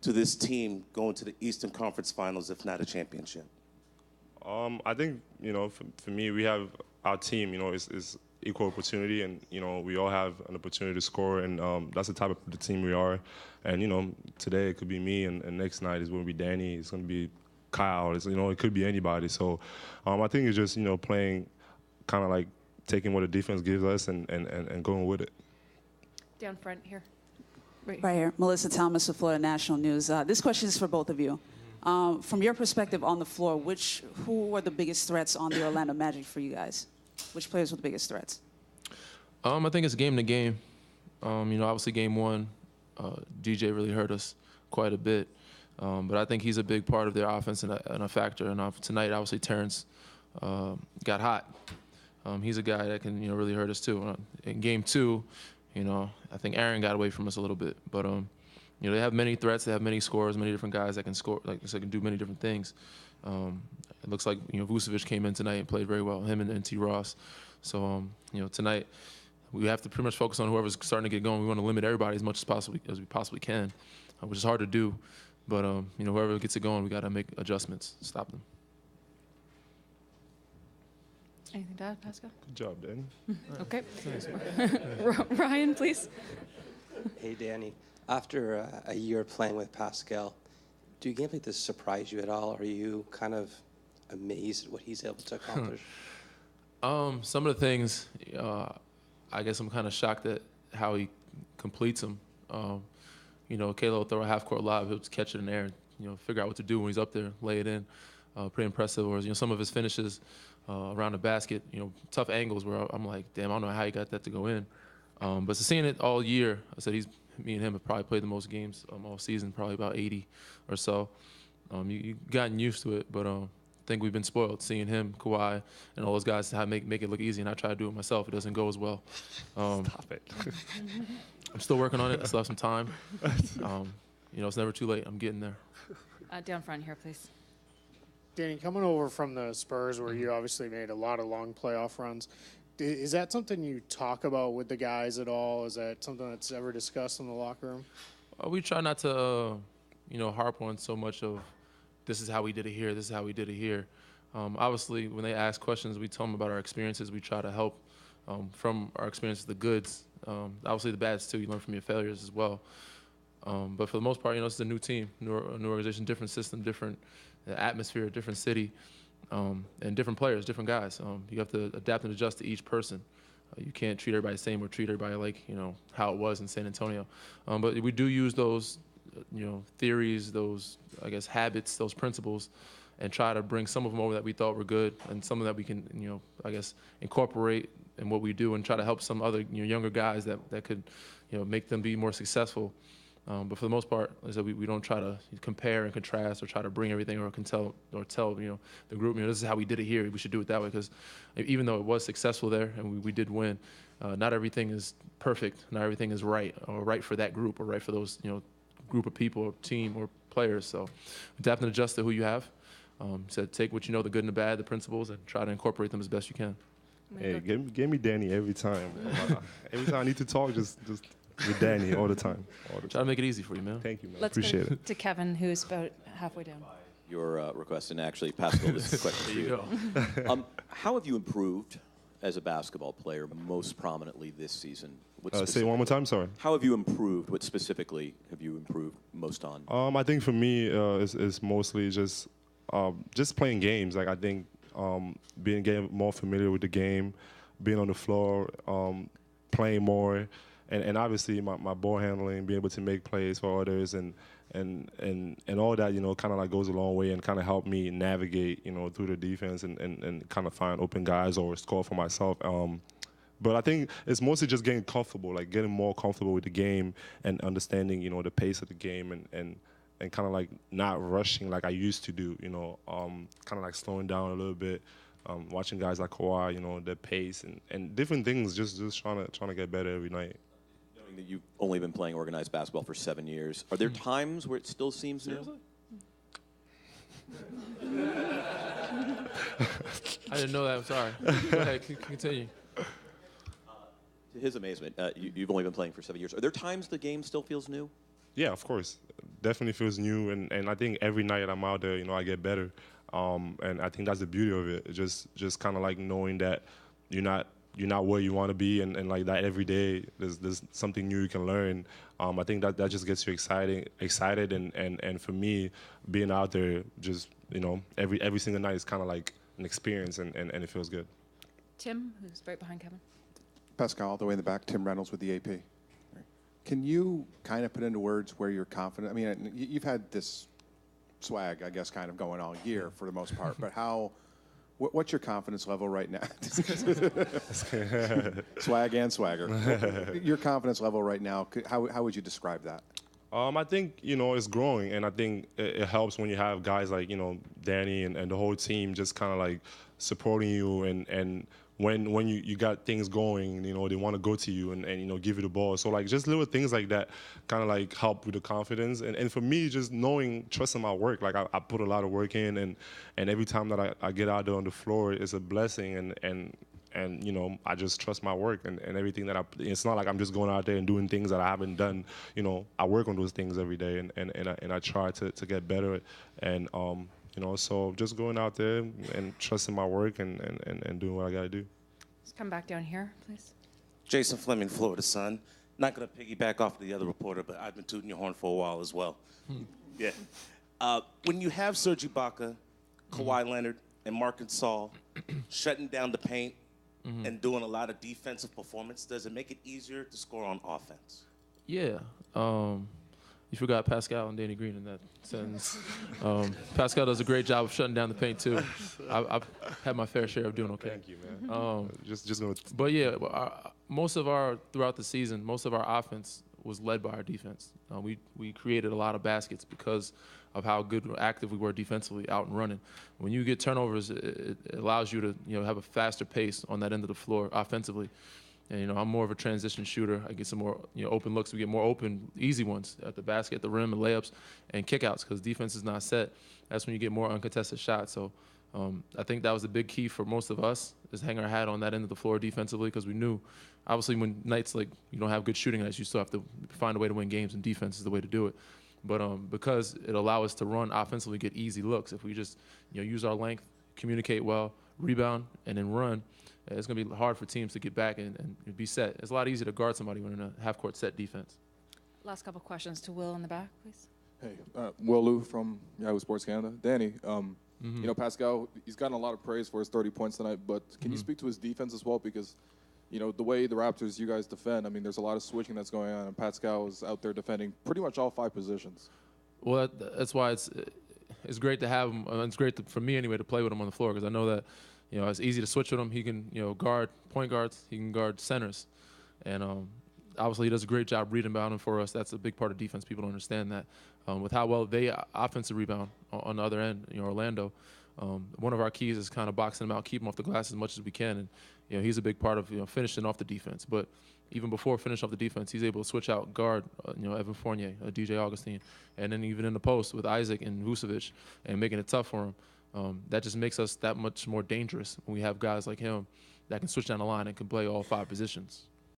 to this team going to the Eastern Conference Finals, if not a championship? I think, for me, we have our team, is equal opportunity, and, we all have an opportunity to score, and that's the type of the team we are. And, today it could be me, and next night is going to be Danny, it's going to be Kyle, it could be anybody. So I think it's just, playing kind of like taking what the defense gives us and going with it. Down front here. Right here. Melissa Thomas with Florida National News. This question is for both of you. From your perspective on the floor, who were the biggest threats on the Orlando Magic for you guys? Which players were the biggest threats? I think it's game to game. Obviously game one, DJ really hurt us quite a bit. But I think he's a big part of their offense and a factor. And tonight, obviously, Terrence got hot. He's a guy that can, really hurt us too. In game two, I think Aaron got away from us a little bit. But, they have many threats. They have many scorers, many different guys that can score, can do many different things. It looks like, Vucevic came in tonight and played very well, him and T. Ross. So, tonight we have to pretty much focus on whoever's starting to get going. We want to limit everybody as much as we possibly can, which is hard to do. But, whoever gets it going, we got to make adjustments, stop them. Anything to add, Pascal? Good job, Danny. Okay. Ryan, please. Hey, Danny. After a year playing with Pascal, do games like this surprise you at all? Are you kind of amazed at what he's able to accomplish? Some of the things, I guess I'm kind of shocked at how he completes them. Kalo will throw a half-court lob, he'll just catch it in the air and, figure out what to do when he's up there, lay it in. Pretty impressive. Or, some of his finishes around the basket, tough angles where I'm like, damn, I don't know how he got that to go in. But seeing it all year, I said me and him have probably played the most games all season, probably about 80 or so. You've gotten used to it, but I think we've been spoiled seeing him, Kawhi, and all those guys to make it look easy, and I try to do it myself. It doesn't go as well. Stop it. I'm still working on it. I still have some time. It's never too late. I'm getting there. Down front here, please. Danny, coming over from the Spurs, where you obviously made a lot of long playoff runs, is that something you talk about with the guys at all? Is that something that's ever discussed in the locker room? We try not to, harp on so much of this is how we did it here, this is how we did it here. Obviously, when they ask questions, we tell them about our experiences. We try to help from our experiences, the goods. Obviously, the bads, too. You learn from your failures as well. But for the most part, it's a new team, new organization, different system, different atmosphere, different city. And different players, different guys. You have to adapt and adjust to each person. You can't treat everybody the same or treat everybody like, how it was in San Antonio. But we do use those, theories, those, habits, those principles, and try to bring some of them over that we thought were good and some of that we can, incorporate in what we do and try to help some other, younger guys that could, make them be more successful. But for the most part, like I said, we don't try to compare and contrast or try to bring everything or tell the group, this is how we did it here. We should do it that way, because even though it was successful there and we did win, not everything is perfect. Not everything is right or right for that group or right for those group of people or team or players. So adapt and adjust to who you have. So take what the good and the bad, the principles, and try to incorporate them as best you can. Hey, give me Danny every time. Every time I need to talk, just with Danny all the time. Try to make it easy for you, man. Thank you, man. Let's Appreciate go it. to Kevin, who's about halfway down. Your request, and actually, Pascal, this is a question for you. How have you improved as a basketball player most prominently this season? Say it one more time, sorry. How have you improved? What specifically have you improved most on? I think for me, it's mostly just playing games. Like, I think getting more familiar with the game, being on the floor, playing more, and obviously my ball handling, being able to make plays for others, and all that, kind of like goes a long way and kind of help me navigate, through the defense and kind of find open guys or score for myself. But I think it's mostly just getting comfortable, like getting more comfortable with the game and understanding, the pace of the game and kind of like not rushing like I used to do, kind of like slowing down a little bit, watching guys like Kawhi, their pace and different things, just trying to get better every night. Knowing that you've only been playing organized basketball for 7 years, are there times where it still seems new? I didn't know that. I'm sorry. Go ahead, continue. To his amazement, you've only been playing for 7 years. Are there times the game still feels new? Yeah, of course. Definitely feels new, and I think every night I'm out there, I get better. And I think that's the beauty of it. Just kind of like knowing that you're not where you want to be, and like that every day there's something new you can learn. I think that just gets you excited, and for me, being out there, just every single night is kind of like an experience, and it feels good. Tim, who's right behind Kevin. Pascal, all the way in the back, Tim Reynolds with the AP. Can you kind of put into words where you're confident? I mean, you've had this swag, I guess, kind of going all year for the most part, but what's your confidence level right now? Swag and swagger. Your confidence level right now, how would you describe that? I think, it's growing, and I think it helps when you have guys like, Danny and the whole team just kind of like supporting you, and when you got things going, they want to go to you and give you the ball. So like just little things like that kind of like help with the confidence. And for me, just trusting my work. Like I put a lot of work in, and every time that I get out there on the floor, it's a blessing. And I just trust my work and everything that it's not like I'm just going out there and doing things that I haven't done. I work on those things every day, and I try to get better. And so just going out there and trusting my work and doing what I got to do. Let's come back down here, please. Jason Fleming, Florida Sun. Not going to piggyback off the other reporter, but I've been tooting your horn for a while as well. Yeah. When you have Serge Ibaka, Kawhi Leonard, and Marc Gasol shutting down the paint and doing a lot of defensive performance, does it make it easier to score on offense? Yeah. You forgot Pascal and Danny Green in that sentence. Pascal does a great job of shutting down the paint too. I've had my fair share of doing okay. Thank you, man. Just gonna. But yeah, throughout the season, most of our offense was led by our defense. We created a lot of baskets because of how good or active we were defensively, out and running. When you get turnovers, it allows you to have a faster pace on that end of the floor offensively. And I'm more of a transition shooter. I get some more open looks. We get more open, easy ones at the basket, at the rim, and layups and kickouts because defense is not set. That's when you get more uncontested shots. So I think that was the big key for most of us is hang our hat on that end of the floor defensively because we knew, obviously, when nights like you don't have good shooting nights, you still have to find a way to win games, and defense is the way to do it. But because it allows us to run offensively, get easy looks. If we just use our length, communicate well, rebound, and then run, it's going to be hard for teams to get back and be set. It's a lot easier to guard somebody when in a half-court set defense. Last couple questions to Will in the back, please. Hey, Will Liu from Yahoo Sports Canada. Danny, Pascal, he's gotten a lot of praise for his 30 points tonight, but can you speak to his defense as well? Because, the way the Raptors, you guys defend, there's a lot of switching that's going on, and Pascal is out there defending pretty much all 5 positions. Well, that's why it's great to have him. It's great for me anyway to play with him on the floor because I know that it's easy to switch with him. He can guard point guards. He can guard centers, and obviously he does a great job rebounding for us. That's a big part of defense. People don't understand that. With how well they offensive rebound on the other end, Orlando. One of our keys is kind of boxing him out, keep him off the glass as much as we can, and he's a big part of finishing off the defense. But even before finishing off the defense, he's able to switch out guard, Evan Fournier, DJ Augustine, and then even in the post with Isaac and Vucevic and making it tough for him. That just makes us that much more dangerous when we have guys like him that can switch down the line and can play all 5 positions.